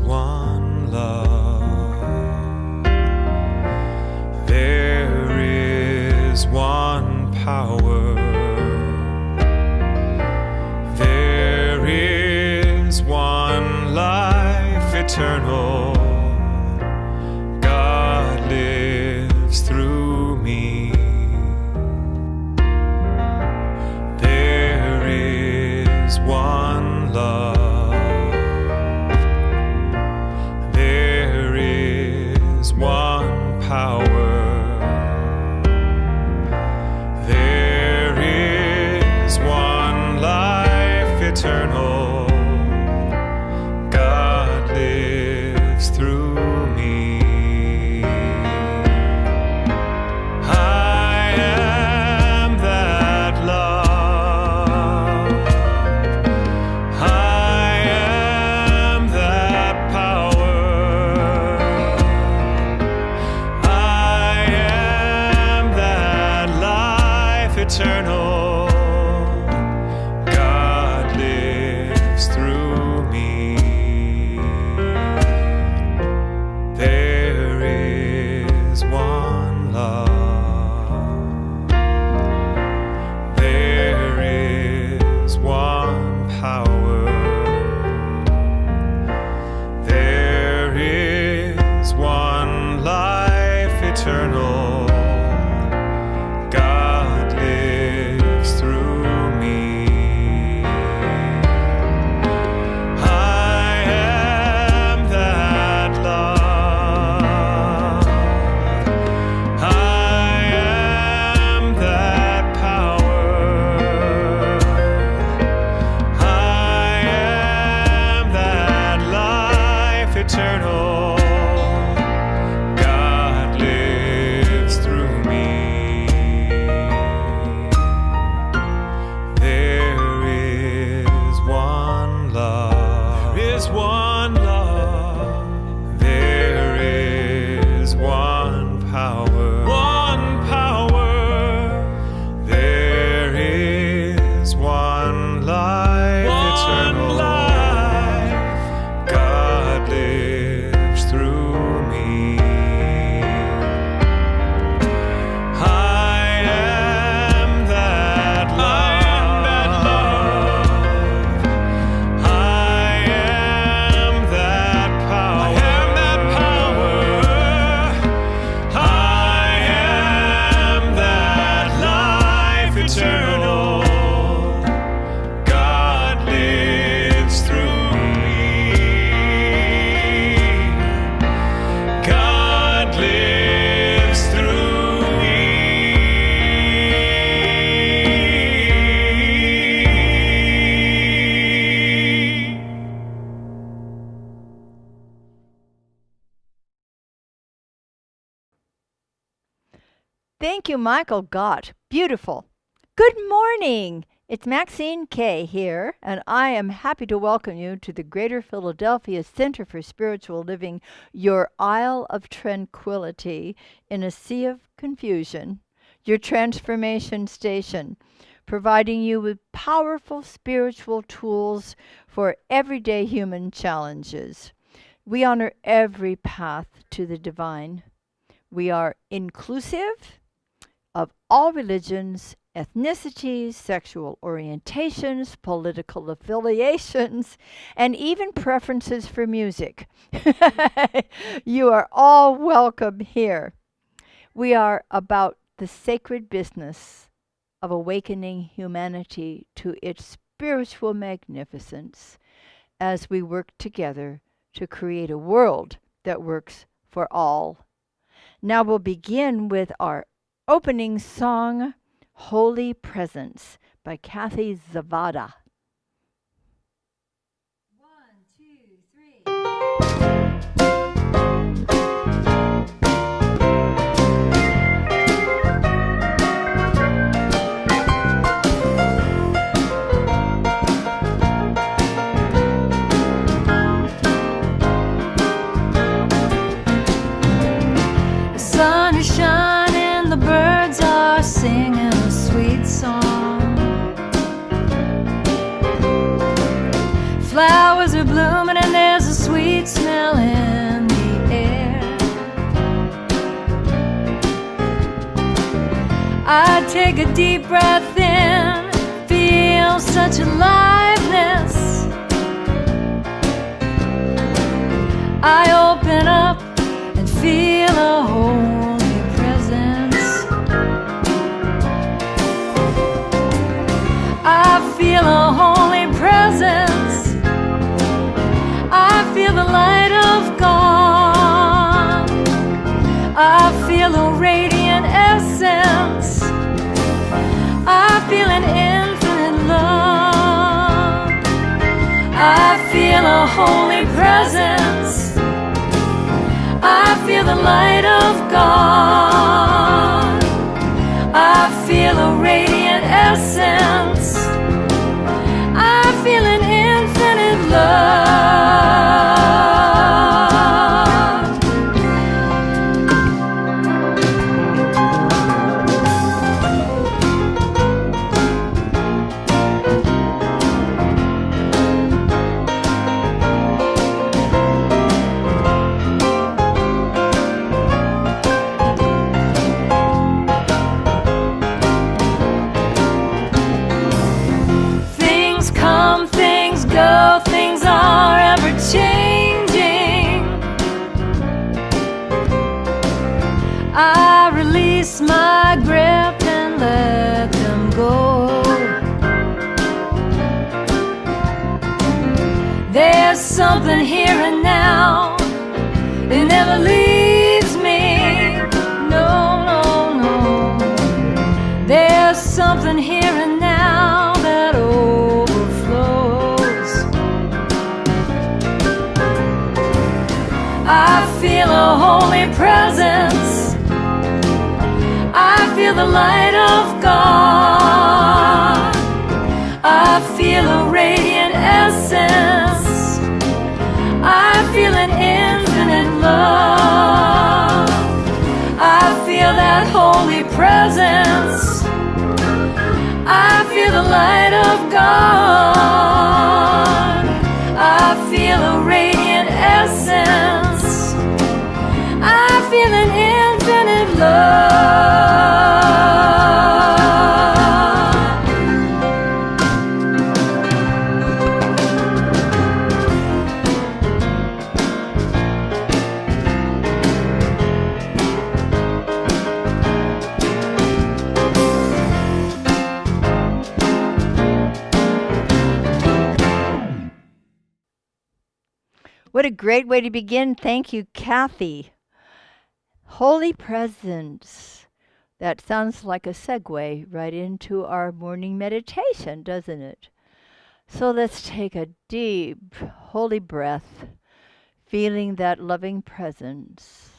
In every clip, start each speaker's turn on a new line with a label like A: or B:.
A: one love. There is one power. There is one life eternal. God lives through me. There is one love. There is one power. There is one life eternal. God lives through me. I am that love. I am that power. I am that life eternal. God lives through me. There is one love. There is one power. There is one life eternal. God lives through me. I am that love. I am that power. I am that life eternal. God lives through me. There is one love. There is one love. There is one power. One power. There is one life eternal. Life. God lives through me. I am that love. I am that power. I am that power. I am that life eternal. God lives through me. God lives through me.
B: Thank you, Michael Gott. Beautiful. Good morning. It's Maxine Kaye here, and I am happy to welcome you to the Greater Philadelphia Center for Spiritual Living, your Isle of Tranquility in a Sea of Confusion, your transformation station, providing you with powerful spiritual tools for everyday human challenges. We honor every path to the divine. We are inclusive of all religions, ethnicities, sexual orientations, political affiliations, and even preferences for music. You are all welcome here. We are about the sacred business of awakening humanity to its spiritual magnificence as we work together to create a world that works for all. Now we'll begin with our opening song, Holy Presence, by Kathy Zavada.
C: 1, 2, 3. The sun is shining, the birds are singing a sweet song. Flowers are blooming and there's a sweet smell I take a deep breath in, feel such aliveness. I open up and feel a holy presence. I feel a holy presence. I feel the light of God. I feel a radiant essence. I feel an infinite love. I feel a holy presence. I feel the light of God. I feel a radiant essence. I feel an infinite love. Things come, things go, things are ever changing. I release my grip and let them go. There's something here and now, it never leaves me. No, no, no. There's something here and now that overflows. I feel a holy presence. I feel the light of God. I feel a radiant essence. I feel an infinite love. I feel that holy presence. I feel the light of God. I feel a radiant essence. I feel an infinite love.
B: What a great way to begin. Thank you, Kathy. Holy presence. That sounds like a segue right into our morning meditation, doesn't it? So let's take a deep, holy breath, feeling that loving presence.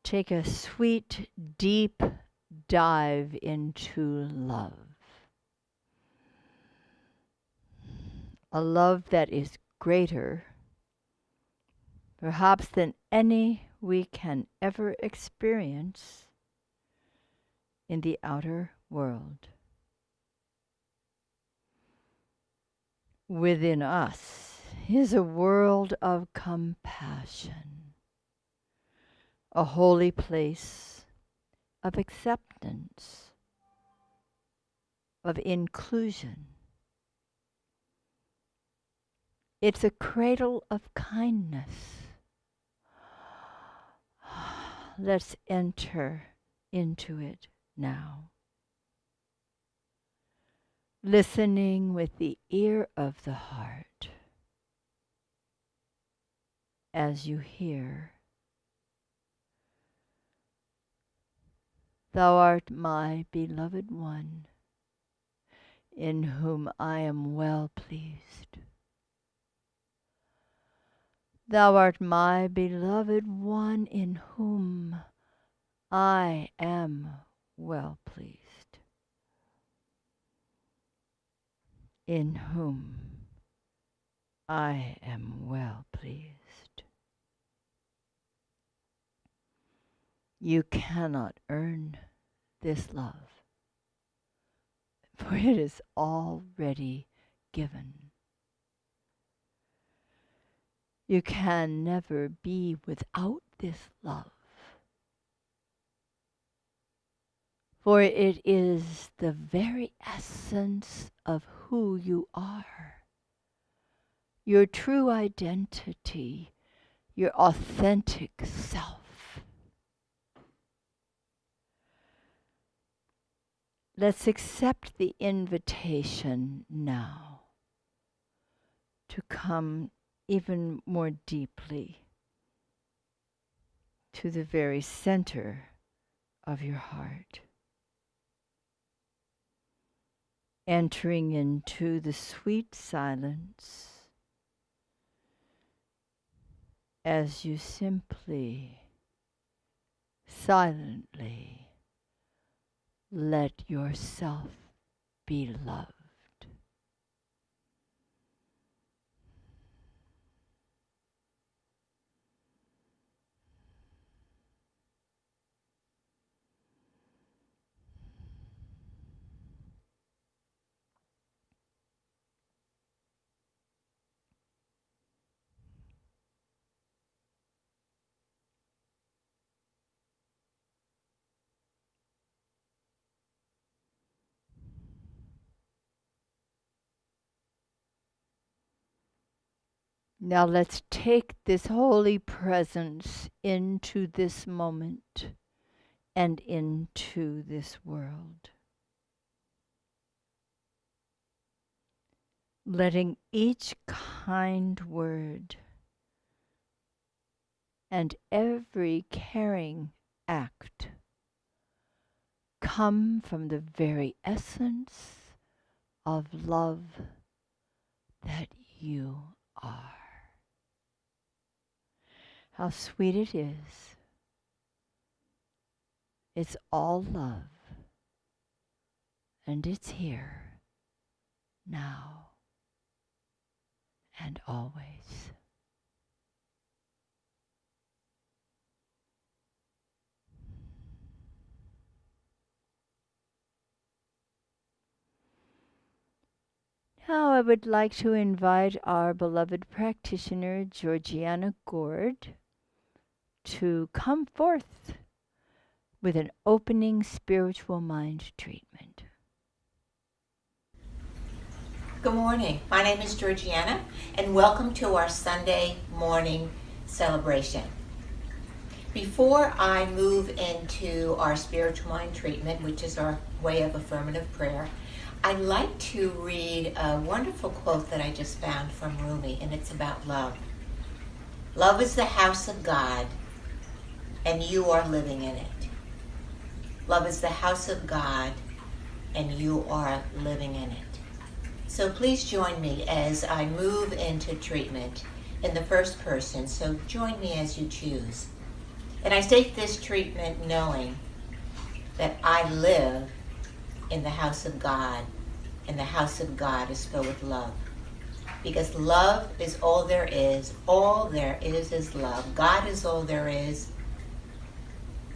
B: Take a sweet, deep dive into love. A love that is greater, perhaps, than any we can ever experience in the outer world. Within us is a world of compassion, a holy place of acceptance, of inclusion. It's a cradle of kindness. Let's enter into it now. Listening with the ear of the heart as you hear, "Thou art my beloved one, in whom I am well pleased. Thou art my beloved one, in whom I am well pleased. In whom I am well pleased." You cannot earn this love, for it is already given. You can never be without this love, for it is the very essence of who you are, your true identity, your authentic self. Let's accept the invitation now to come even more deeply to the very center of your heart, entering into the sweet silence as you simply, silently let yourself be loved. Now let's take this holy presence into this moment and into this world. Letting each kind word and every caring act come from the very essence of love that you are. How sweet it is. It's all love, and it's here, now, and always. Now I would like to invite our beloved practitioner, Georgiana Gord, to come forth with an opening spiritual mind treatment.
D: Good morning. My name is Georgiana, and welcome to our Sunday morning celebration. Before I move into our spiritual mind treatment, which is our way of affirmative prayer, I'd like to read a wonderful quote that I just found from Rumi, and it's about love. Love is the house of God, and you are living in it. Love is the house of God, and you are living in it. So please join me as I move into treatment in the first person. So join me as you choose. And I take this treatment knowing that I live in the house of God, and the house of God is filled with love. Because love is all there is. All there is love. God is all there is.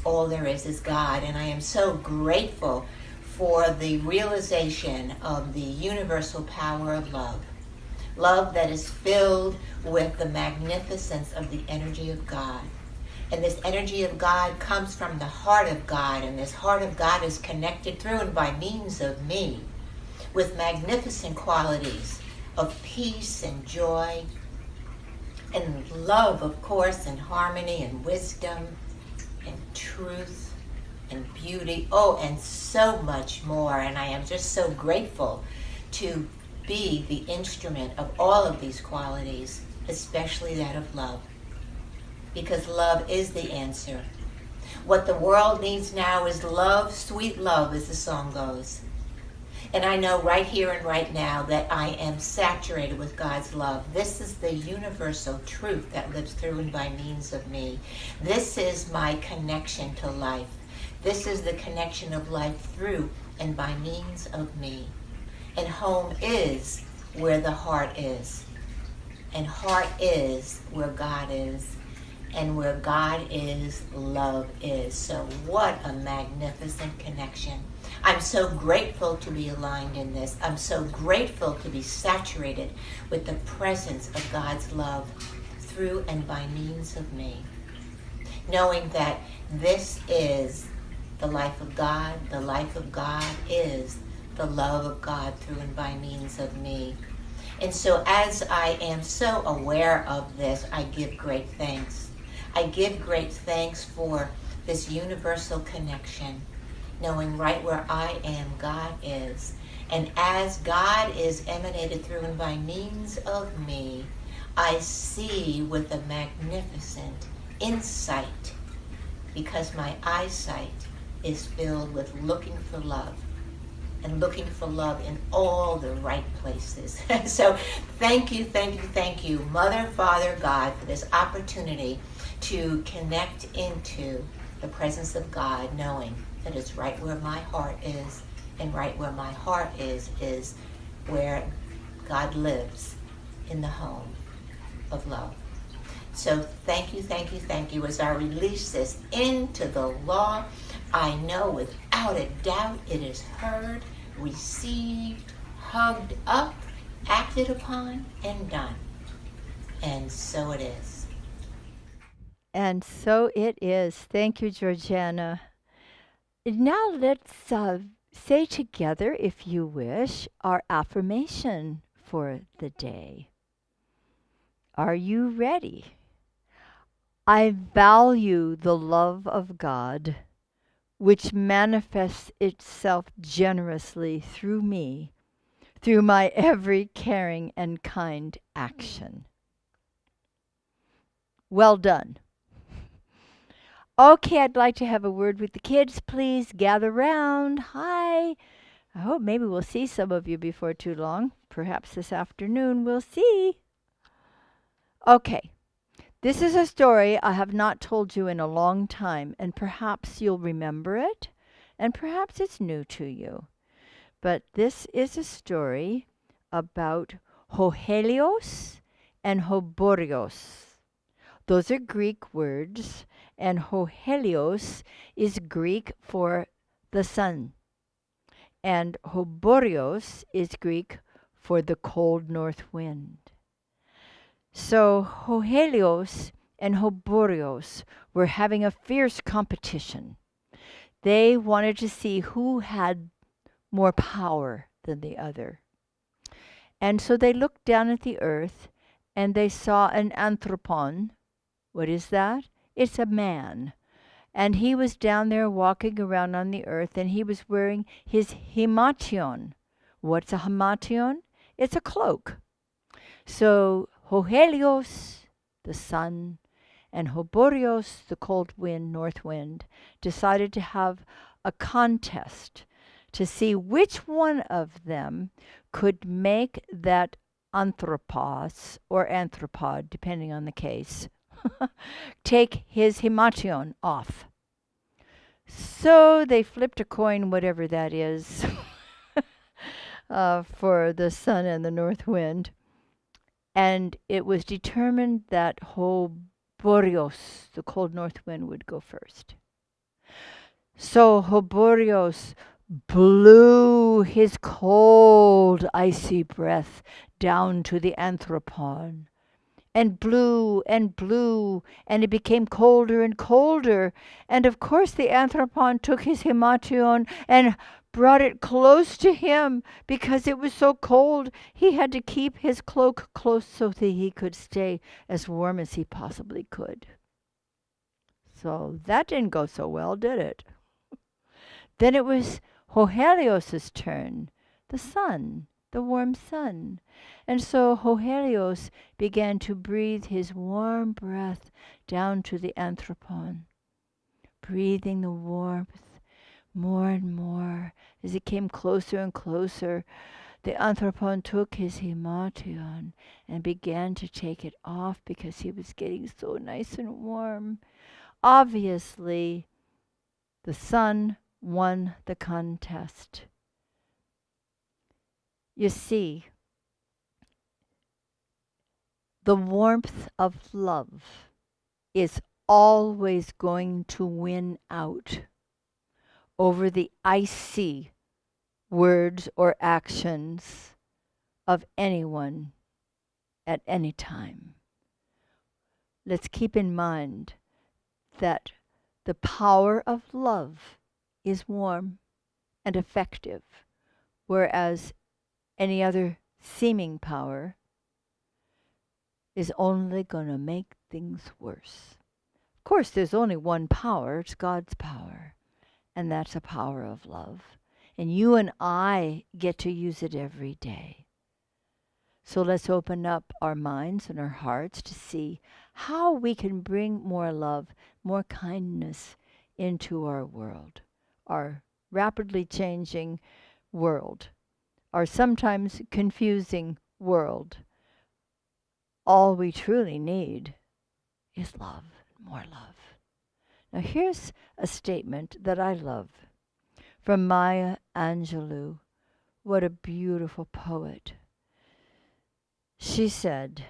D: All there is God. And I am so grateful for the realization of the universal power of love. Love that is filled with the magnificence of the energy of God. And this energy of God comes from the heart of God, and this heart of God is connected through and by means of me with magnificent qualities of peace and joy and love, of course, and harmony and wisdom and truth and beauty, and so much more. And I am just so grateful to be the instrument of all of these qualities, especially that of love, because love is the answer. What the world needs now is love, sweet love, as the song goes. And I know right here and right now that I am saturated with God's love. This is the universal truth that lives through and by means of me. This is my connection to life. This is the connection of life through and by means of me. And home is where the heart is. And heart is where God is. And where God is, love is. So what a magnificent connection. I'm so grateful to be aligned in this. I'm so grateful to be saturated with the presence of God's love through and by means of me. Knowing that this is the life of God. The life of God is the love of God through and by means of me. And so as I am so aware of this, I give great thanks. I give great thanks for this universal connection, knowing right where I am, God is. And as God is emanated through and by means of me, I see with a magnificent insight, because my eyesight is filled with looking for love, and looking for love in all the right places. So thank you, Mother, Father, God, for this opportunity to connect into the presence of God, knowing that it's right where my heart is, and right where my heart is where God lives, in the home of love. So thank you. As I release this into the law, I know without a doubt it is heard, received, hugged up, acted upon, and done. And so it is.
B: And so it is. Thank you, Georgiana. Now let's say together, if you wish, our affirmation for the day. Are you ready? I value the love of God, which manifests itself generously through me, through my every caring and kind action. Well done. Okay, I'd like to have a word with the kids. Please gather round. Hi. I hope maybe we'll see some of you before too long. Perhaps this afternoon. We'll see. Okay. This is a story I have not told you in a long time, and perhaps you'll remember it, and perhaps it's new to you. But this is a story about Hohelios and Hoborios. Those are Greek words, and Hohelios is Greek for the sun, and Hoborios is Greek for the cold north wind. So Hohelios and Hoborios were having a fierce competition. They wanted to see who had more power than the other. And so they looked down at the earth and they saw an anthropon. What is that? It's a man. And he was down there walking around on the earth, and he was wearing his himation. What's a himation? It's a cloak. So Hohelios, the sun, and Hoborios, the cold wind, north wind, decided to have a contest to see which one of them could make that anthropos, or anthropod, depending on the case, take his himation off. So they flipped a coin, whatever that is, for the sun and the north wind. And it was determined that Hoborios, the cold north wind, would go first. So Hoborios blew his cold, icy breath down to the anthropon, and blew, and it became colder and colder. And of course the anthropon took his himation and brought it close to him because it was so cold. He had to keep his cloak close so that he could stay as warm as he possibly could. So that didn't go so well, did it? Then it was Hohelios' turn, the sun, the warm sun. And so Hohelios began to breathe his warm breath down to the anthropon, breathing the warmth more and more. As it came closer and closer, the anthropon took his himation and began to take it off because he was getting so nice and warm. Obviously, the sun won the contest. You see, the warmth of love is always going to win out over the icy words or actions of anyone at any time. Let's keep in mind that the power of love is warm and effective, whereas any other seeming power is only going to make things worse. Of course, there's only one power. It's God's power, and that's a power of love. And you and I get to use it every day. So let's open up our minds and our hearts to see how we can bring more love, more kindness into our world, our rapidly changing world, our sometimes confusing world. All we truly need is love, more love. Now here's a statement that I love from Maya Angelou. What a beautiful poet. She said,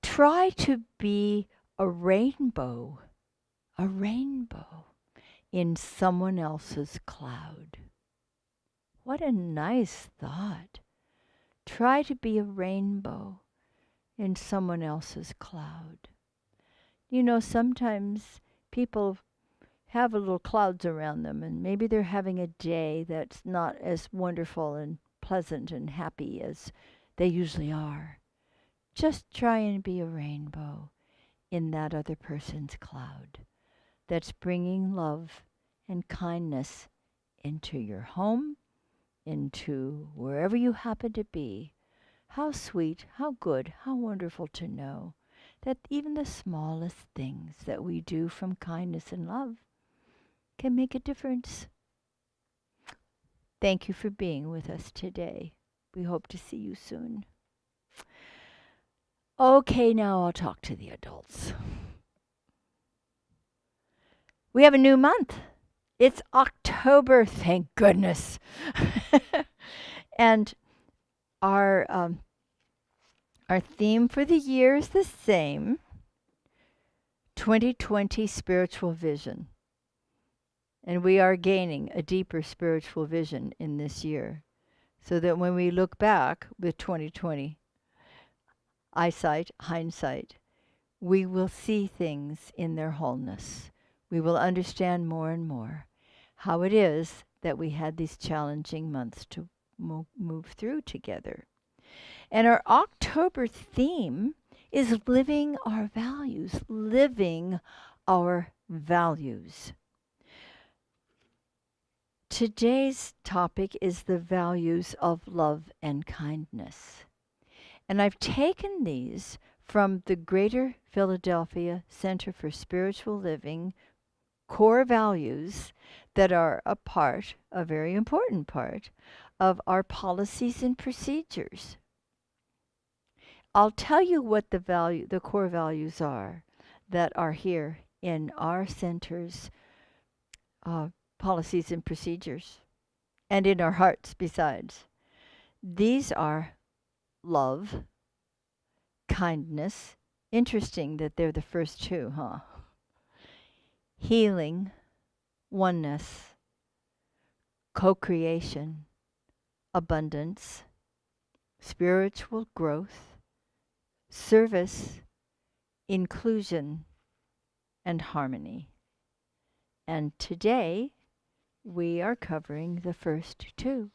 B: "Try to be a rainbow in someone else's cloud." What a nice thought. Try to be a rainbow in someone else's cloud. You know, sometimes people have a little clouds around them, and maybe they're having a day that's not as wonderful and pleasant and happy as they usually are. Just try and be a rainbow in that other person's cloud that's bringing love and kindness into your home, into wherever you happen to be. How sweet, how good, how wonderful to know that even the smallest things that we do from kindness and love can make a difference. Thank you for being with us today. We hope to see you soon. Okay, now I'll talk to the adults. We have a new month. It's October, thank goodness. And our theme for the year is the same, 2020 Spiritual Vision. And we are gaining a deeper spiritual vision in this year, so that when we look back with 2020 eyesight, hindsight, we will see things in their wholeness. We will understand more and more how it is that we had these challenging months to move through together. And our October theme is living our values, living our values. Today's topic is the values of love and kindness. And I've taken these from the Greater Philadelphia Center for Spiritual Living core values that are a very important part of our policies and procedures. I'll tell you what the core values are that are here in our center's policies and procedures, and in our hearts besides. These are love, kindness. Interesting that they're the first two, huh? Healing, oneness, co-creation, abundance, spiritual growth, service, inclusion, and harmony. And today, we are covering the first two,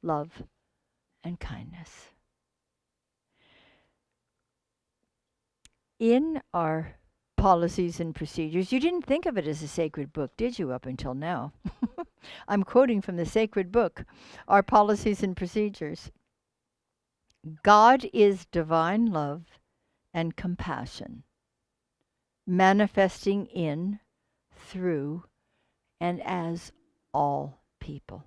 B: love and kindness. In our policies and procedures, you didn't think of it as a sacred book, did you, up until now? I'm quoting from the sacred book, our policies and procedures. God is divine love and compassion, manifesting in, through, and as all people.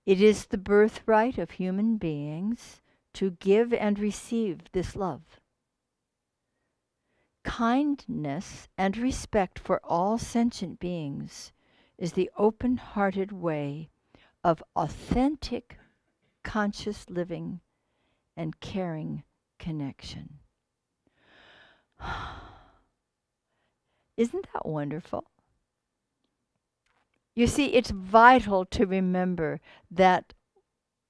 B: It is the birthright of human beings to give and receive this love. Kindness and respect for all sentient beings is the open-hearted way of authentic, conscious living and caring connection. Isn't that wonderful? You see, it's vital to remember that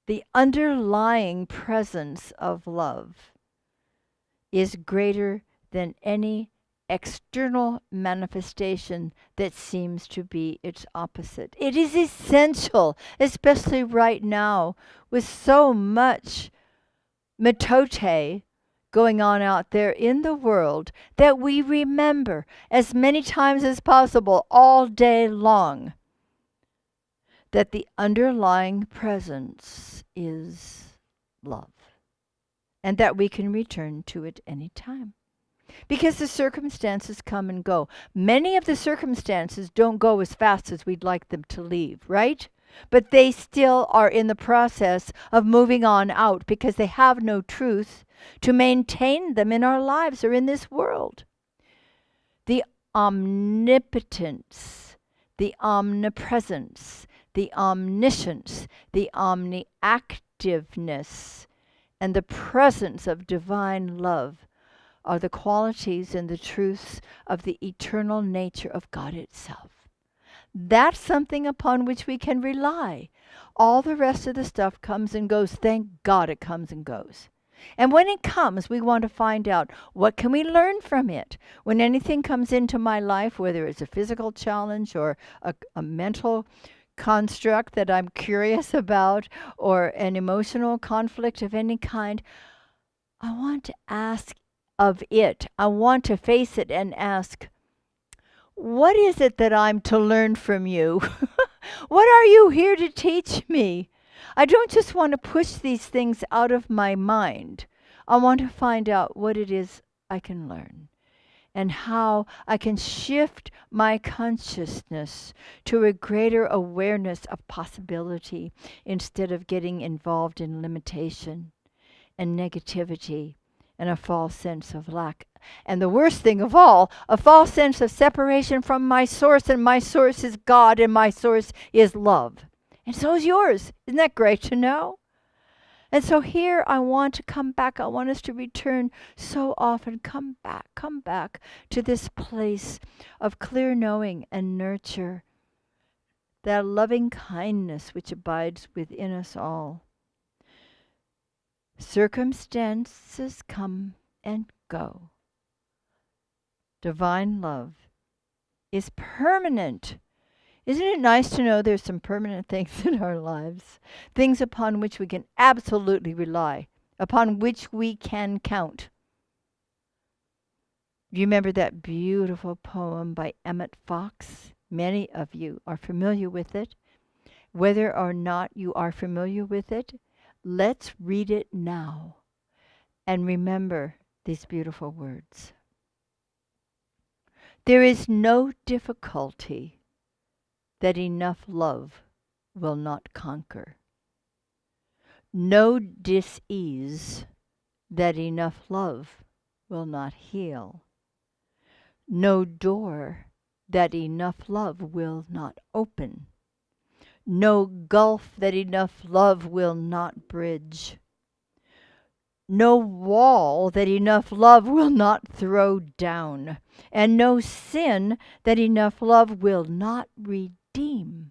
B: the underlying presence of love is greater than any external manifestation that seems to be its opposite. It is essential, especially right now, with so much metote going on out there in the world, that we remember as many times as possible all day long that the underlying presence is love, and that we can return to it any time. Because the circumstances come and go. Many of the circumstances don't go as fast as we'd like them to leave, right? But they still are in the process of moving on out because they have no truth to maintain them in our lives or in this world. The omnipotence, the omnipresence, the omniscience, the omniactiveness, and the presence of divine love are the qualities and the truths of the eternal nature of God itself. That's something upon which we can rely. All the rest of the stuff comes and goes. Thank God it comes and goes. And when it comes, we want to find out, what can we learn from it? When anything comes into my life, whether it's a physical challenge or a mental construct that I'm curious about, or an emotional conflict of any kind, I want to ask of it. I want to face it and ask, what is it that I'm to learn from you? What are you here to teach me? I don't just want to push these things out of my mind. I want to find out what it is I can learn and how I can shift my consciousness to a greater awareness of possibility instead of getting involved in limitation and negativity and a false sense of lack. And the worst thing of all, a false sense of separation from my source, and my source is God, and my source is love. And so is yours. Isn't that great to know? And so here I want to come back. I want us to return so often. Come back to this place of clear knowing and nurture, that loving kindness which abides within us all. Circumstances come and go. Divine love is permanent. Isn't it nice to know there's some permanent things in our lives? Things upon which we can absolutely rely, upon which we can count. Do you remember that beautiful poem by Emmett Fox? Many of you are familiar with it. Whether or not you are familiar with it, let's read it now and remember these beautiful words. There is no difficulty that enough love will not conquer. No dis-ease that enough love will not heal. No door that enough love will not open. No gulf that enough love will not bridge. No wall that enough love will not throw down, and no sin that enough love will not redeem.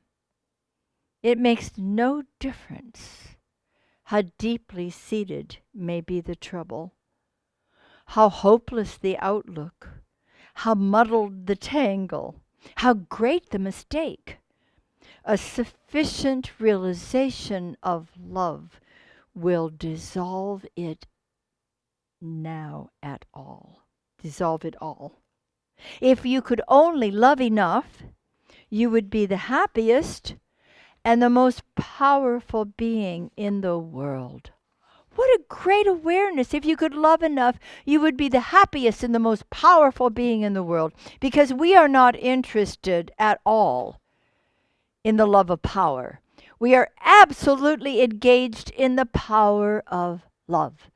B: It makes no difference how deeply seated may be the trouble, how hopeless the outlook, how muddled the tangle, how great the mistake. A sufficient realization of love will dissolve it now at all. Dissolve it all. If you could only love enough, you would be the happiest and the most powerful being in the world. What a great awareness. If you could love enough, you would be the happiest and the most powerful being in the world, because we are not interested at all in the love of power. We are absolutely engaged in the power of love,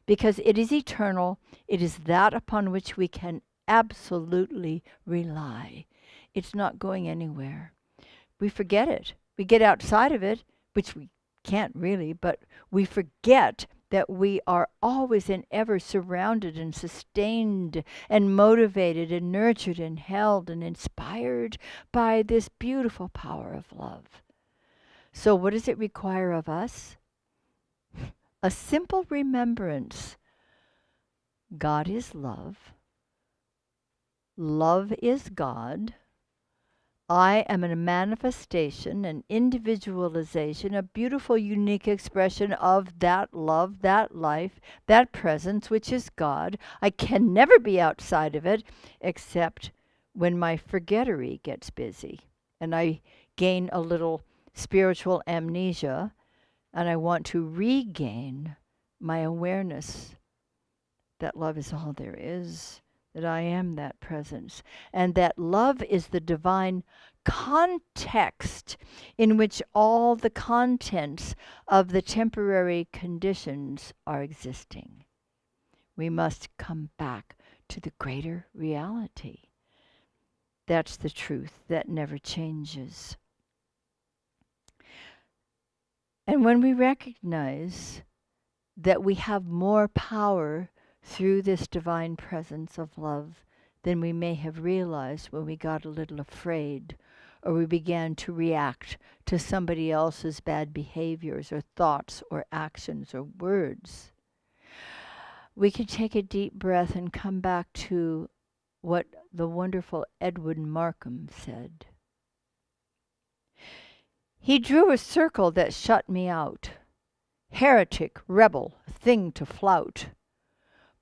B: because it is eternal. It is that upon which we can absolutely rely. It's not going anywhere. We forget it. We get outside of it, which we can't really, but we forget that we are always and ever surrounded and sustained and motivated and nurtured and held and inspired by this beautiful power of love. So what does it require of us? A simple remembrance. God is love. Love is God. I am a manifestation, an individualization, a beautiful, unique expression of that love, that life, that presence, which is God. I can never be outside of it except when my forgettery gets busy and I gain a little spiritual amnesia and I want to regain my awareness that love is all there is, that I am that presence, and that love is the divine context in which all the contents of the temporary conditions are existing. We must come back to the greater reality. That's the truth that never changes. And when we recognize that we have more power through this divine presence of love than we may have realized when we got a little afraid or we began to react to somebody else's bad behaviors or thoughts or actions or words, we can take a deep breath and come back to what the wonderful Edwin Markham said. He drew a circle that shut me out. Heretic, rebel, thing to flout.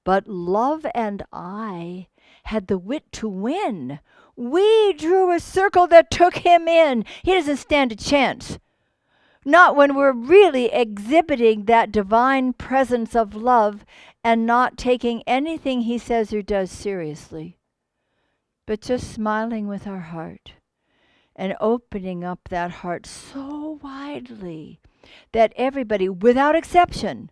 B: But love and I had the wit to win. We drew a circle that took him in. He doesn't stand a chance. Not when we're really exhibiting that divine presence of love and not taking anything he says or does seriously, but just smiling with our heart and opening up that heart so widely that everybody, without exception,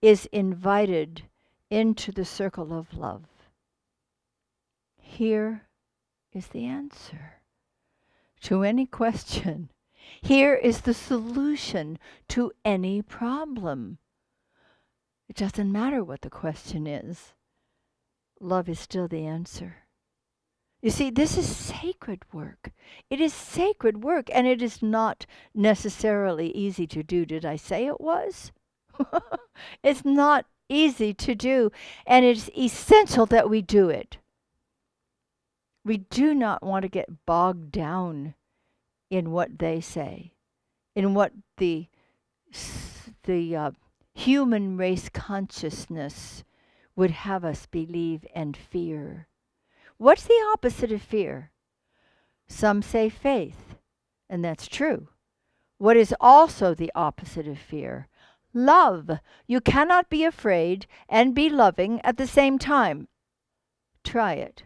B: is invited into the circle of love. Here is the answer to any question. Here is the solution to any problem. It doesn't matter what the question is. Love is still the answer. You see, this is sacred work. It is sacred work, and it is not necessarily easy to do. Did I say it was? It's not easy to do, and it's essential that we do it. We do not want to get bogged down in what they say, in what the human race consciousness would have us believe and fear. What's the opposite of fear? Some say faith, and that's true. What is also the opposite of fear? Love. You cannot be afraid and be loving at the same time. Try it.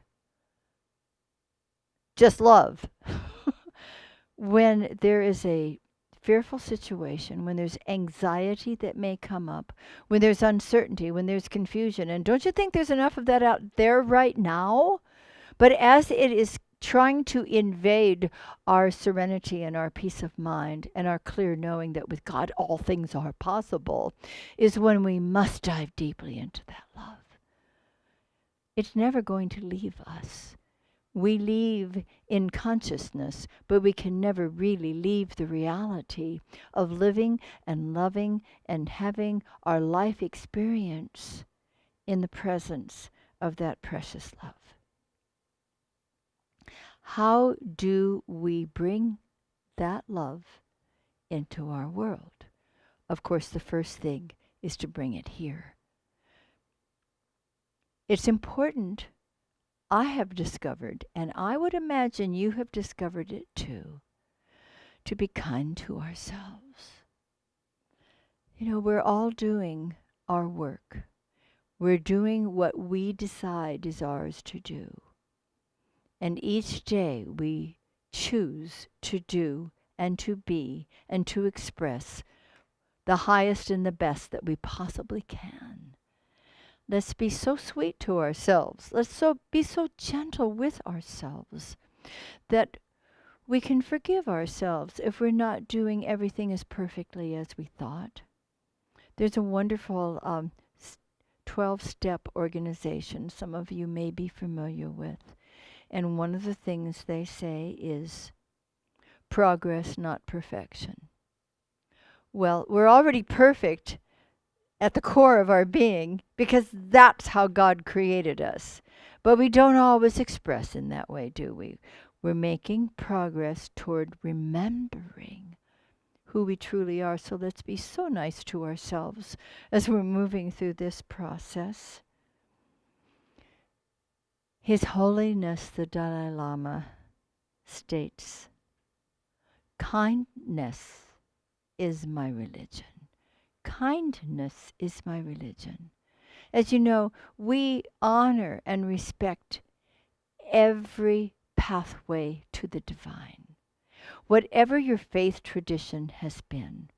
B: Just love. When there is a fearful situation, when there's anxiety that may come up, when there's uncertainty, when there's confusion, and don't you think there's enough of that out there right now? But as it is trying to invade our serenity and our peace of mind and our clear knowing that with God all things are possible, is when we must dive deeply into that love. It's never going to leave us. We leave in consciousness, but we can never really leave the reality of living and loving and having our life experience in the presence of that precious love. How do we bring that love into our world? Of course, the first thing is to bring it here. It's important, I have discovered, and I would imagine you have discovered it too, to be kind to ourselves. You know, we're all doing our work. We're doing what we decide is ours to do. And each day we choose to do and to be and to express the highest and the best that we possibly can. Let's be so sweet to ourselves. Let's be so gentle with ourselves that we can forgive ourselves if we're not doing everything as perfectly as we thought. There's a wonderful 12-step organization some of you may be familiar with. And one of the things they say is progress, not perfection. Well, we're already perfect at the core of our being, because that's how God created us. But we don't always express in that way, do we? We're making progress toward remembering who we truly are. So let's be so nice to ourselves as we're moving through this process. His Holiness the Dalai Lama states, kindness is my religion. Kindness is my religion. As you know, we honor and respect every pathway to the divine. Whatever your faith tradition has been,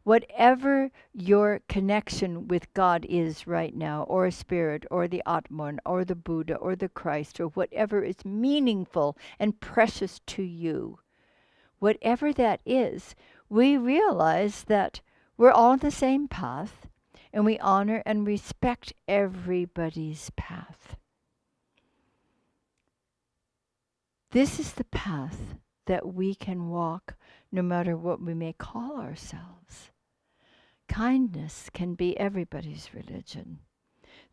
B: whatever your connection with God is right now, or a spirit, or the Atman, or the Buddha, or the Christ, or whatever is meaningful and precious to you, whatever that is, we realize that we're all on the same path, and we honor and respect everybody's path. This is the path that we can walk no matter what we may call ourselves. Kindness can be everybody's religion.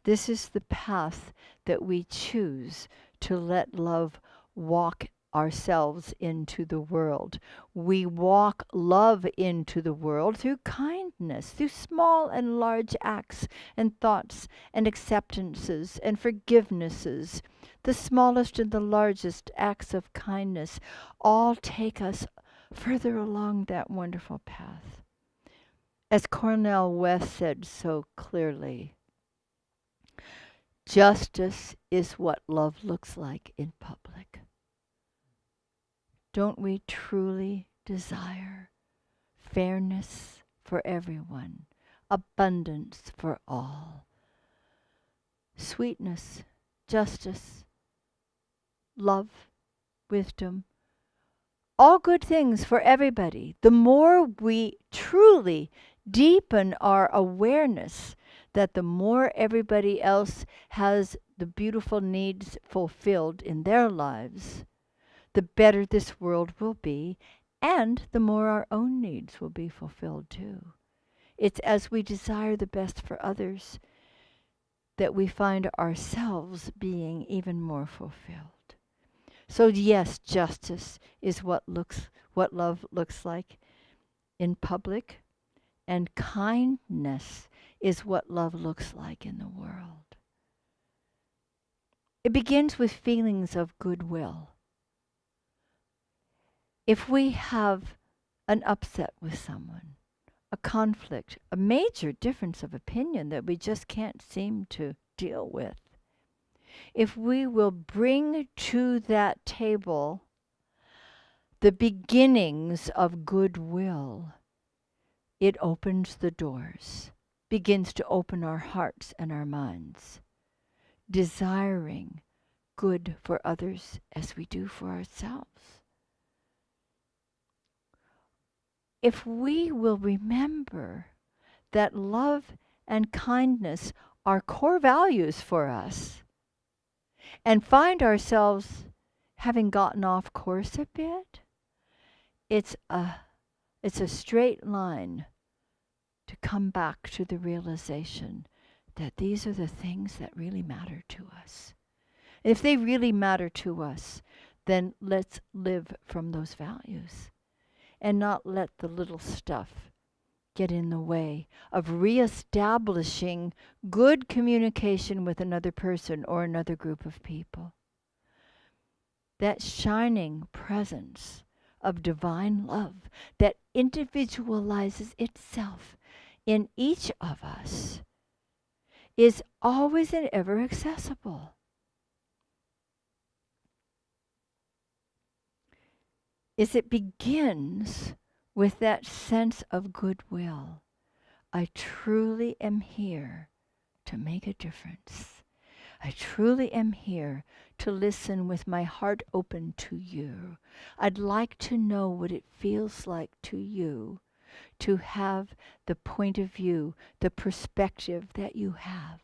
B: This is the path that we choose to let love walk ourselves into the world. We walk love into the world through kindness, through small and large acts and thoughts and acceptances and forgivenesses. The smallest and the largest acts of kindness all take us further along that wonderful path. As Cornel West said so clearly, justice is what love looks like in public. Don't we truly desire fairness for everyone, abundance for all, sweetness, justice, love, wisdom, all good things for everybody? The more we truly deepen our awareness that the more everybody else has the beautiful needs fulfilled in their lives, the better this world will be, and the more our own needs will be fulfilled too. It's as we desire the best for others that we find ourselves being even more fulfilled. So yes, justice is what love looks like in public, and kindness is what love looks like in the world. It begins with feelings of goodwill. If we have an upset with someone, a conflict, a major difference of opinion that we just can't seem to deal with, if we will bring to that table the beginnings of goodwill, it opens the doors, begins to open our hearts and our minds, desiring good for others as we do for ourselves. If we will remember that love and kindness are core values for us, and find ourselves having gotten off course a bit, it's a straight line to come back to the realization that these are the things that really matter to us. If they really matter to us, then let's live from those values and not let the little stuff get in the way of reestablishing good communication with another person or another group of people. That shining presence of divine love that individualizes itself in each of us is always and ever accessible. It begins with that sense of goodwill. I truly am here to make a difference. I truly am here to listen with my heart open to you. I'd like to know what it feels like to you to have the point of view, the perspective that you have.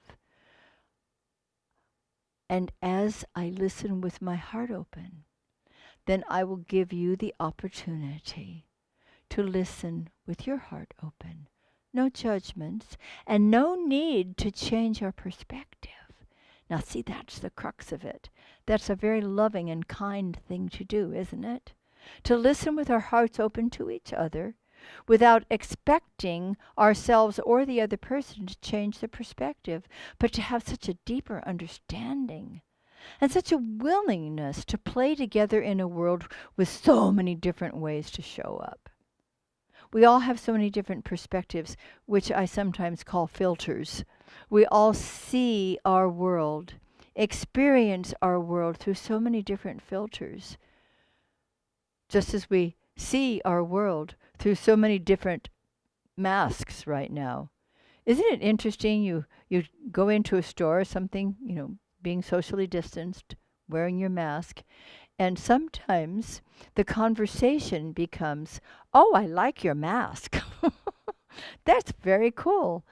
B: And as I listen with my heart open, then I will give you the opportunity to listen with your heart open, no judgments, and no need to change our perspective. Now, see, that's the crux of it. That's a very loving and kind thing to do, isn't it? To listen with our hearts open to each other without expecting ourselves or the other person to change their perspective, but to have such a deeper understanding and such a willingness to play together in a world with so many different ways to show up. We all have so many different perspectives, which I sometimes call filters. We all see our world, experience our world through so many different filters. Just as we see our world through so many different masks right now. Isn't it interesting? You go into a store or something, being socially distanced, wearing your mask, and sometimes the conversation becomes, "Oh, I like your mask." That's very cool.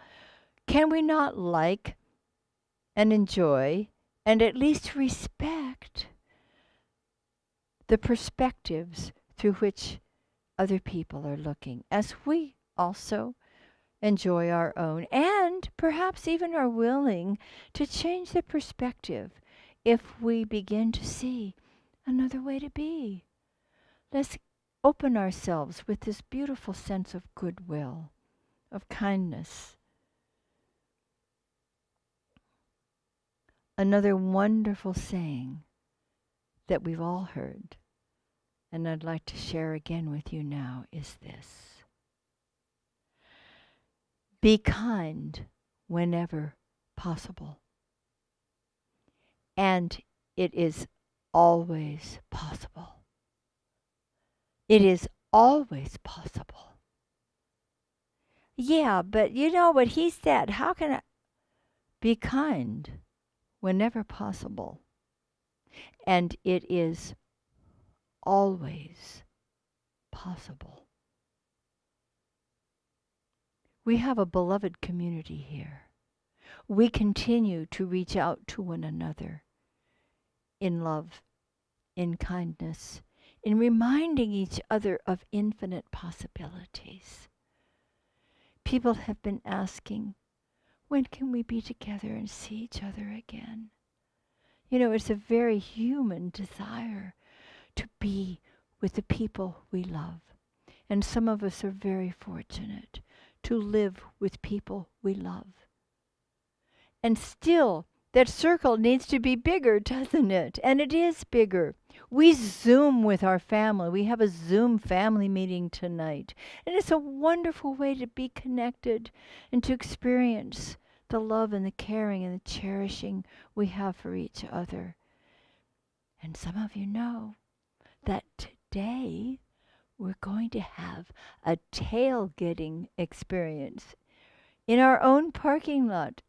B: Can we not like and enjoy and at least respect the perspectives through which other people are looking, as we also enjoy our own, and perhaps even are willing to change the perspective if we begin to see another way to be? Let's open ourselves with this beautiful sense of goodwill, of kindness. Another wonderful saying that we've all heard, and I'd like to share again with you now, is this: be kind whenever possible. And it is always possible. It is always possible. Yeah, but you know what he said. How can I be kind whenever possible? And it is always possible. We have a beloved community here. We continue to reach out to one another in love, in kindness, in reminding each other of infinite possibilities. People have been asking, when can we be together and see each other again? It's a very human desire to be with the people we love. And some of us are very fortunate to live with people we love. And still, that circle needs to be bigger, doesn't it? And it is bigger. We Zoom with our family. We have a Zoom family meeting tonight. And it's a wonderful way to be connected and to experience the love and the caring and the cherishing we have for each other. And some of you know that today we're going to have a tailgating experience in our own parking lot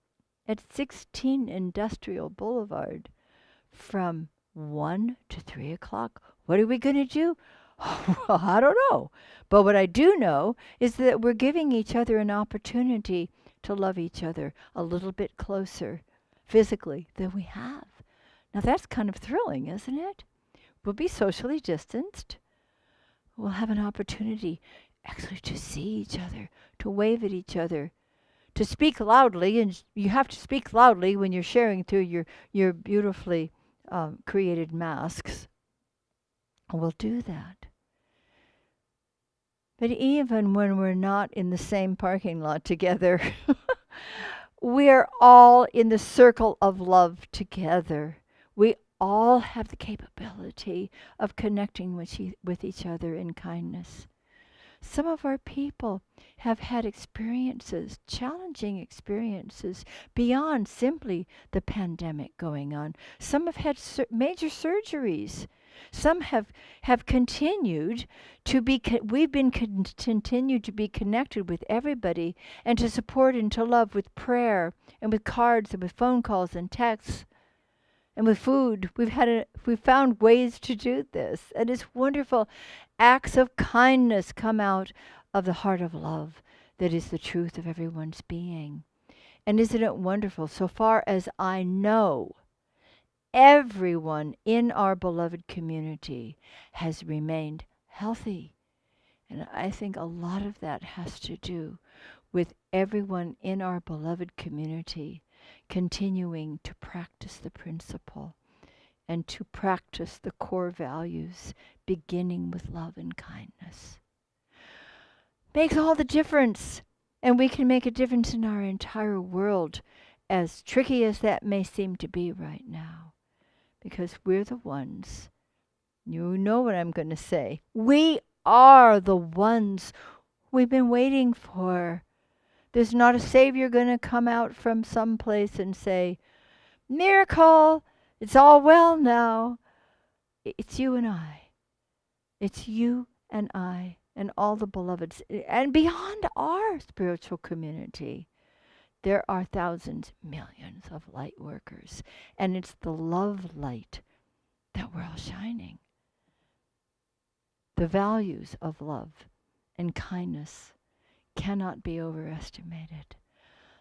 B: at 16 Industrial Boulevard from 1 to 3 o'clock. What are we going to do? Well, I don't know. But what I do know is that we're giving each other an opportunity to love each other a little bit closer physically than we have. Now that's kind of thrilling, isn't it? We'll be socially distanced. We'll have an opportunity actually to see each other, to wave at each other, to speak loudly, and you have to speak loudly when you're sharing through your beautifully created masks. We'll do that. But even when we're not in the same parking lot together, we're all in the circle of love together. We all have the capability of connecting with each other in kindness. Some of our people have had experiences, challenging experiences, beyond simply the pandemic going on. Some have had major surgeries. Some have continued to be, we've been continued to be connected with everybody and to support and to love with prayer and with cards and with phone calls and texts and with food. We've found ways to do this, and it's wonderful. Acts of kindness come out of the heart of love that is the truth of everyone's being. And isn't it wonderful? So far as I know, everyone in our beloved community has remained healthy. And I think a lot of that has to do with everyone in our beloved community continuing to practice the principle and to practice the core values, beginning with love and kindness. Makes all the difference, and we can make a difference in our entire world, as tricky as that may seem to be right now, because we're the ones, you know what I'm going to say, we are the ones we've been waiting for. There's not a savior going to come out from some place and say, miracle, it's all well now. It's you and I. It's you and I and all the beloveds. And beyond our spiritual community, there are thousands, millions of light workers. And it's the love light that we're all shining. The values of love and kindness cannot be overestimated.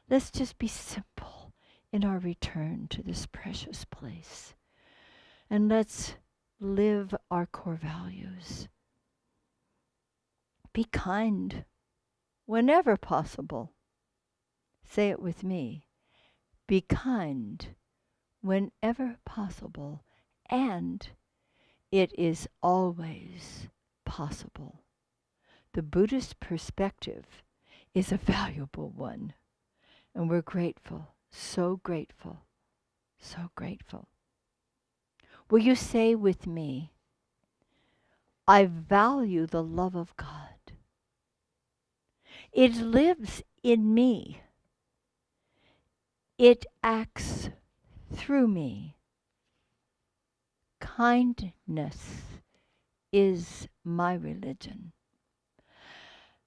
B: Let's just be simple in our return to this precious place. And let's live our core values. Be kind whenever possible. Say it with me. Be kind whenever possible, and it is always possible. The Buddhist perspective is a valuable one, and we're grateful, so grateful, so grateful. Will you say with me, I value the love of God. It lives in me. It acts through me. Kindness is my religion.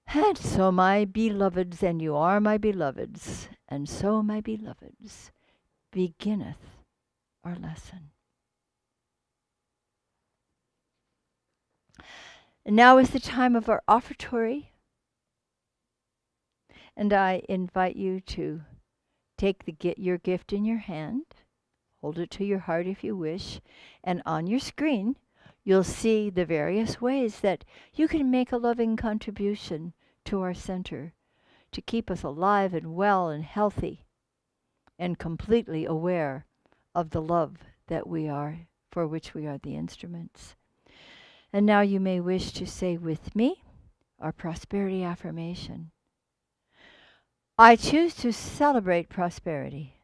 B: And so, my beloveds, and you are my beloveds, and so, my beloveds, beginneth our lesson. And now is the time of our offertory, and I invite you to take your gift in your hand, hold it to your heart if you wish, and on your screen you'll see the various ways that you can make a loving contribution to our center to keep us alive and well and healthy and completely aware of the love that we are, for which we are the instruments. And now you may wish to say with me our prosperity affirmation. I choose to celebrate prosperity.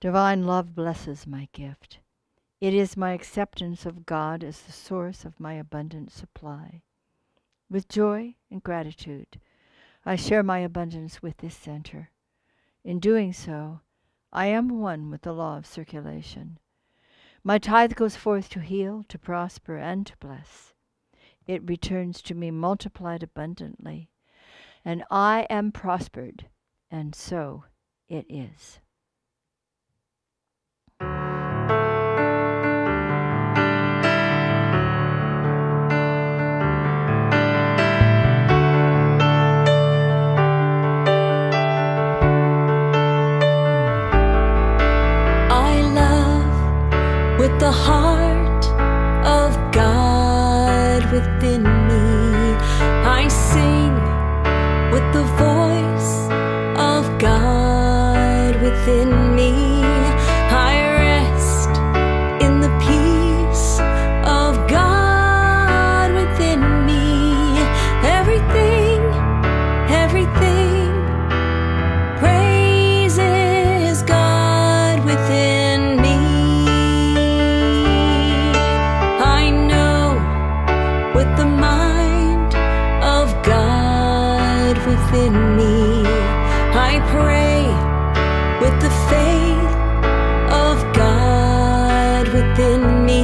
B: Divine love blesses my gift. It is my acceptance of God as the source of my abundant supply. With joy and gratitude, I share my abundance with this center. In doing so, I am one with the law of circulation. My tithe goes forth to heal, to prosper, and to bless. It returns to me multiplied abundantly, and I am prospered, and so it is.
C: With the heart of God within me, I sing with the voice of God within me. I rest in the peace of God within me. Everything praises God within me. With the mind of God within me, I pray with the faith of God within me.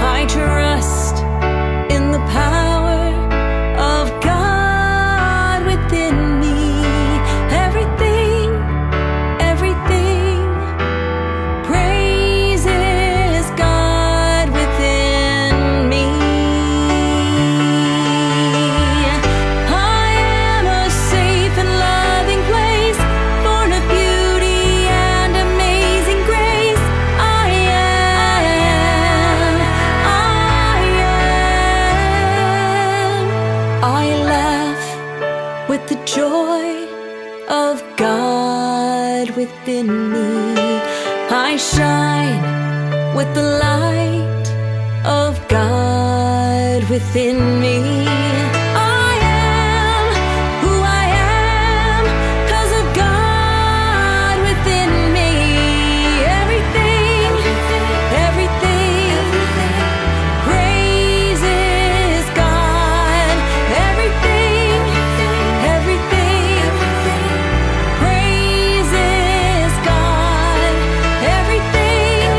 C: I trust in the power of God within me. Everything praises God within me. I am a safe and loving place, born of beauty of God within me. I shine with the light of God within me. I am who I am 'cause of God within me. Everything, everything praises God. Everything, everything praises God. Everything,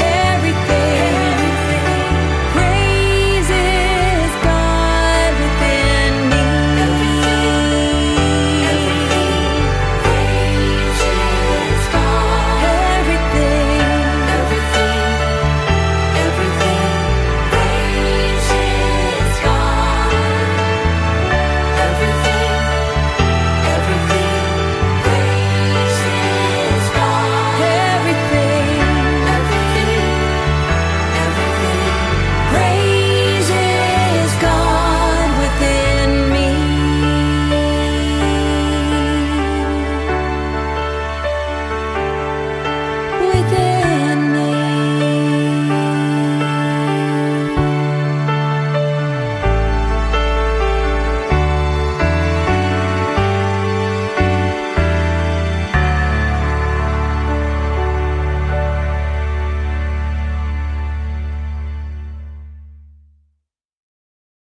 C: everything praises God within me. Everything praises God. Everything, everything praises God. Everything praises God. Everything praises God within me. Within me.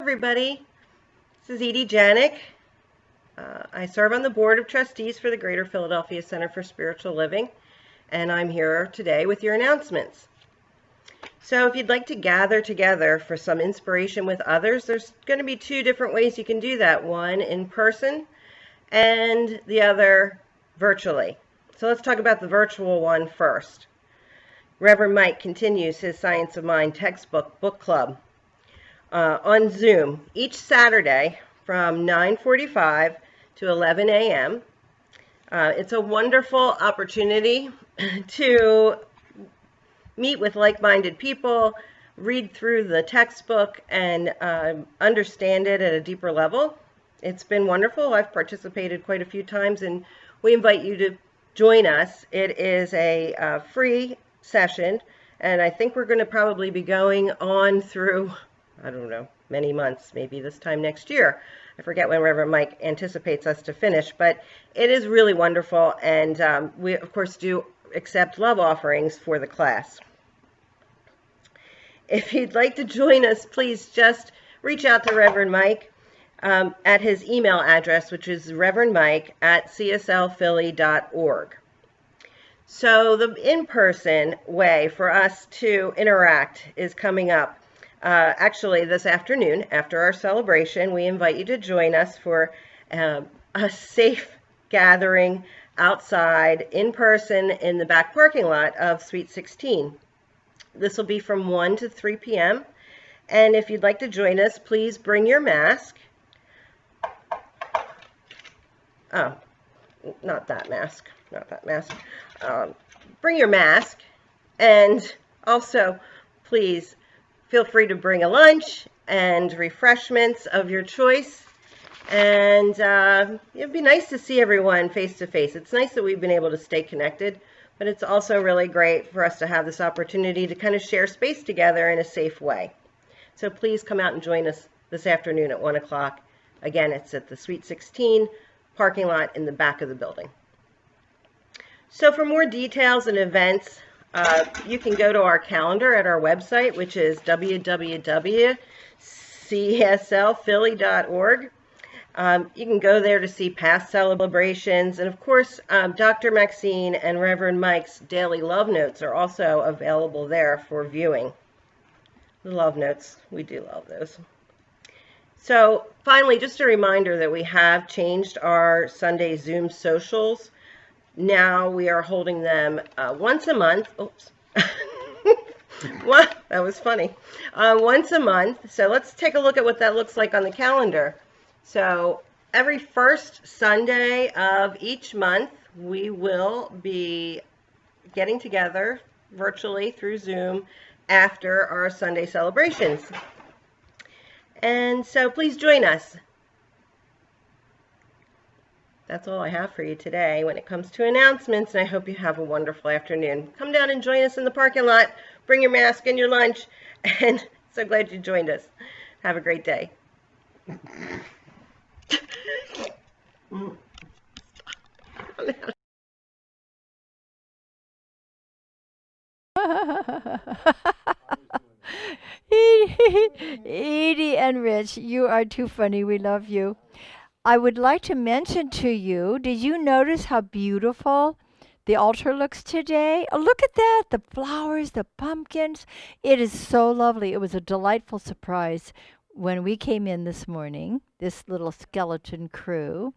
E: Everybody, this is Edie Janik. I serve on the Board of Trustees for the Greater Philadelphia Center for Spiritual Living, and I'm here today with your announcements. So if you'd like to gather together for some inspiration with others, there's going to be two different ways you can do that, one in person and the other virtually. So let's talk about the virtual one first. Reverend Mike continues his Science of Mind textbook book club on Zoom each Saturday from 9:45 to 11 a.m. It's a wonderful opportunity to meet with like-minded people, read through the textbook, and understand it at a deeper level. It's been wonderful. I've participated quite a few times, and we invite you to join us. It is a free session, and I think we're going to probably be going on through, I don't know, many months, maybe this time next year. I forget when Reverend Mike anticipates us to finish, but it is really wonderful, and we, of course, do accept love offerings for the class. If you'd like to join us, please just reach out to Reverend Mike at his email address, which is reverendmike@cslphilly.org. So the in-person way for us to interact is coming up. Actually, this afternoon, after our celebration, we invite you to join us for a safe gathering outside in person in the back parking lot of Suite 16. This will be from 1 to 3 p.m. And if you'd like to join us, please bring your mask. Oh, not that mask. Bring your mask. And also, please feel free to bring a lunch and refreshments of your choice. And it'd be nice to see everyone face to face. It's nice that we've been able to stay connected, but it's also really great for us to have this opportunity to kind of share space together in a safe way. So please come out and join us this afternoon at 1 o'clock. Again, it's at the Suite 16 parking lot in the back of the building. So for more details and events, you can go to our calendar at our website, which is www.cslphilly.org. You can go there to see past celebrations. And of course, Dr. Maxine and Reverend Mike's daily love notes are also available there for viewing. The love notes, we do love those. So finally, just a reminder that we have changed our Sunday Zoom socials. Now we are holding them once a month. Oops. What? That was funny. Once a month. So let's take a look at what that looks like on the calendar. So every first Sunday of each month, we will be getting together virtually through Zoom after our Sunday celebrations. And so please join us. That's all I have for you today when it comes to announcements, and I hope you have a wonderful afternoon. Come down and join us in the parking lot. Bring your mask and your lunch, and so glad you joined us. Have a great day.
B: Edie and Rich, you are too funny. We love you. I would like to mention to you, did you notice how beautiful the altar looks today? Oh, look at that. The flowers, the pumpkins. It is so lovely. It was a delightful surprise when we came in this morning, this little skeleton crew,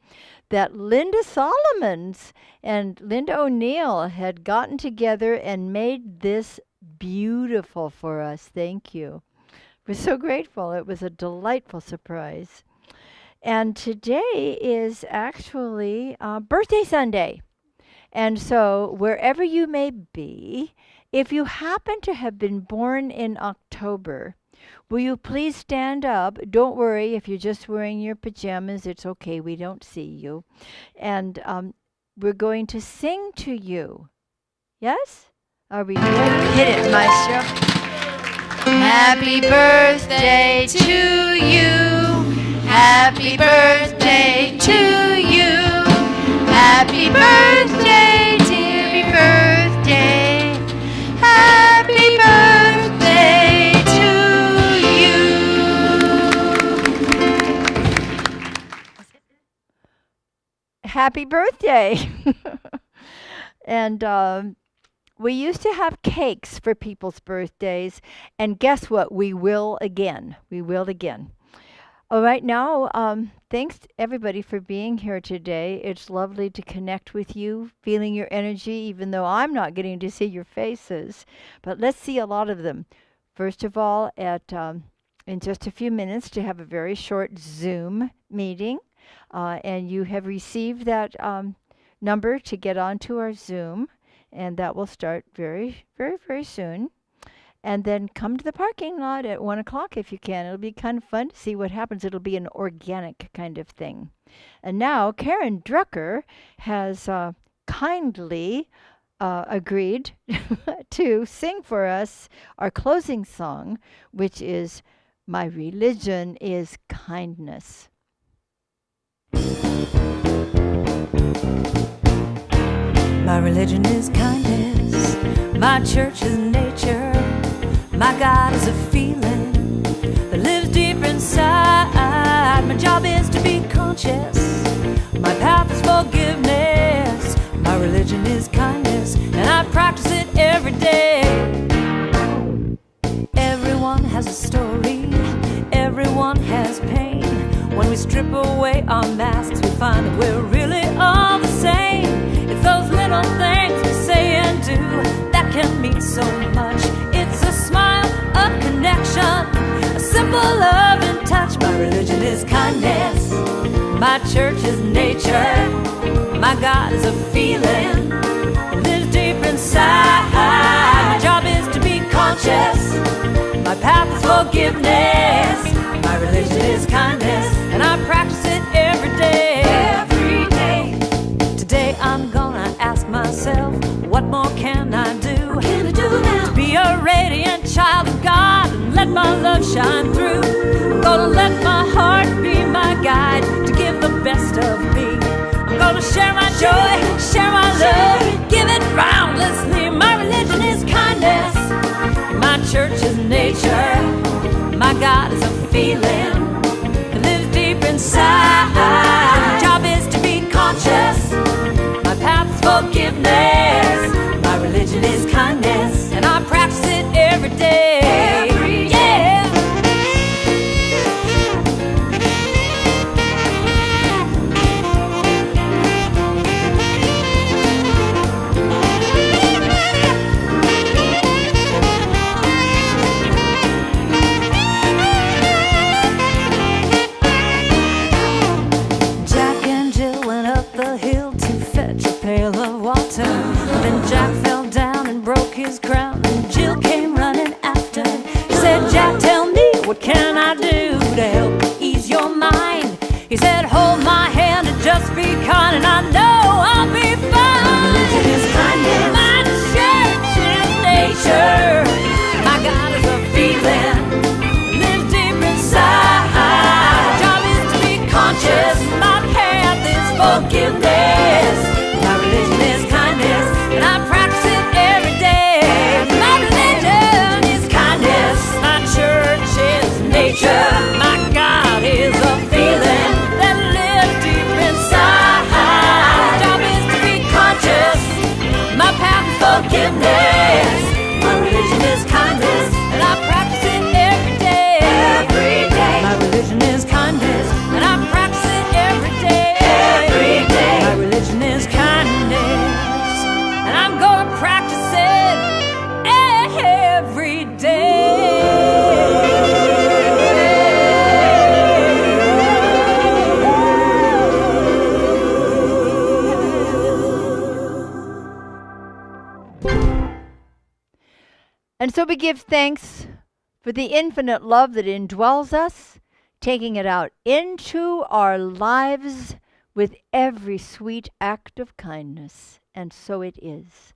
B: that Linda Solomons and Linda O'Neill had gotten together and made this beautiful for us. Thank you. We're so grateful. It was a delightful surprise. And today is actually birthday Sunday. And so wherever you may be, if you happen to have been born in October, will you please stand up? Don't worry, if you're just wearing your pajamas, it's okay. We don't see you. And we're going to sing to you. Yes? Are we ready? Hit it, Maestro.
C: Happy birthday to you. Happy birthday to you. Happy birthday, dear birthday. Happy birthday to you.
B: Happy birthday. And we used to have cakes for people's birthdays, and guess what? We will again. We will again. All right, now, thanks everybody for being here today. It's lovely to connect with you, feeling your energy, even though I'm not getting to see your faces. But let's see a lot of them. First of all, in just a few minutes, to have a very short Zoom meeting, and you have received that number to get onto our Zoom, and that will start very, very, very soon. And then come to the parking lot at 1 o'clock if you can. It'll be kind of fun to see what happens. It'll be an organic kind of thing. And now Karen Drucker has kindly agreed to sing for us our closing song, which is My Religion is Kindness.
C: My religion is kindness. My church is nature. My God is a feeling that lives deep inside. My job is to be conscious. My path is forgiveness. My religion is kindness, and I practice it every day. Everyone has a story. Everyone has pain. When we strip away our masks, we find that we're really all the same. It's those little things we say and do that can mean so much. It's a smile, a connection, a simple love and touch. My religion is kindness. My church is nature. My God is a feeling. It lives deep inside. My job is to be conscious. My path is forgiveness. My religion is kindness, and I practice it every day. Every day. Today I'm gonna ask myself, what more can I do? What can I do now? To be a radiant child of God and let my love shine through. I'm gonna let my heart be my guide to give the best of me. I'm gonna share my joy, share my love, give it roundlessly. My religion is kindness. My church is nature. My God is a feeling that lives deep inside. My job is to be conscious. My path is forgiveness. My religion is kindness, and I practice it every day. Every day. Jack and Jill went up the hill to fetch a pail of water. Then Jack fell down and broke his crown, and Jill came running after. She said, Jack, tell me, what can I do to help ease your mind? He said, hold my hand and just be kind, and kindness, and I'm gonna practice it every day.
B: And so we give thanks for the infinite love that indwells us, taking it out into our lives with every sweet act of kindness. And so it is.